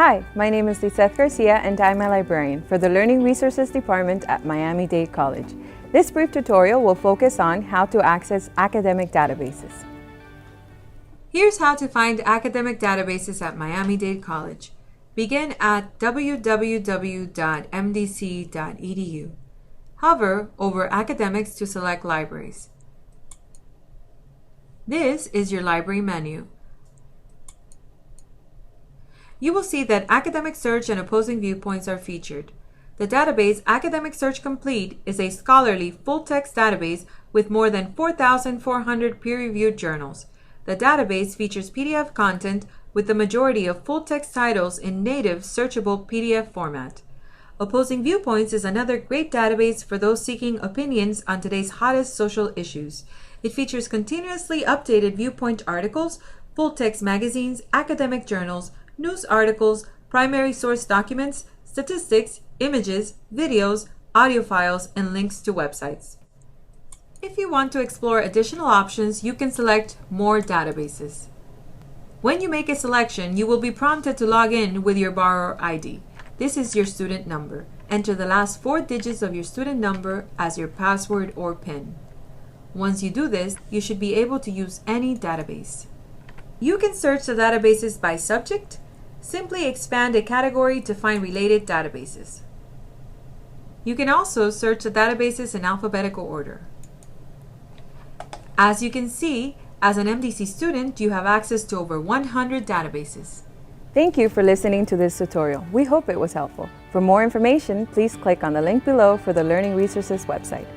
Hi, my name is Lisette Garcia and I'm a librarian for the Learning Resources Department at Miami-Dade College. This brief tutorial will focus on how to access academic databases. Here's how to find academic databases at Miami-Dade College. Begin at www.mdc.edu. Hover over Academics to select Libraries. This is your library menu. You will see that Academic Search and Opposing Viewpoints are featured. The database Academic Search Complete is a scholarly full-text database with more than 4,400 peer-reviewed journals. The database features PDF content with the majority of full-text titles in native searchable PDF format. Opposing Viewpoints is another great database for those seeking opinions on today's hottest social issues. It features continuously updated viewpoint articles, full-text magazines, academic journals, news articles, primary source documents, statistics, images, videos, audio files, and links to websites. If you want to explore additional options, you can select More Databases. When you make a selection, you will be prompted to log in with your borrower ID. This is your student number. Enter the last 4 digits of your student number as your password or PIN. Once you do this, you should be able to use any database. You can search the databases by subject. Simply expand a category to find related databases. You can also search the databases in alphabetical order. As you can see, as an MDC student, you have access to over 100 databases. Thank you for listening to this tutorial. We hope it was helpful. For more information, please click on the link below for the Learning Resources website.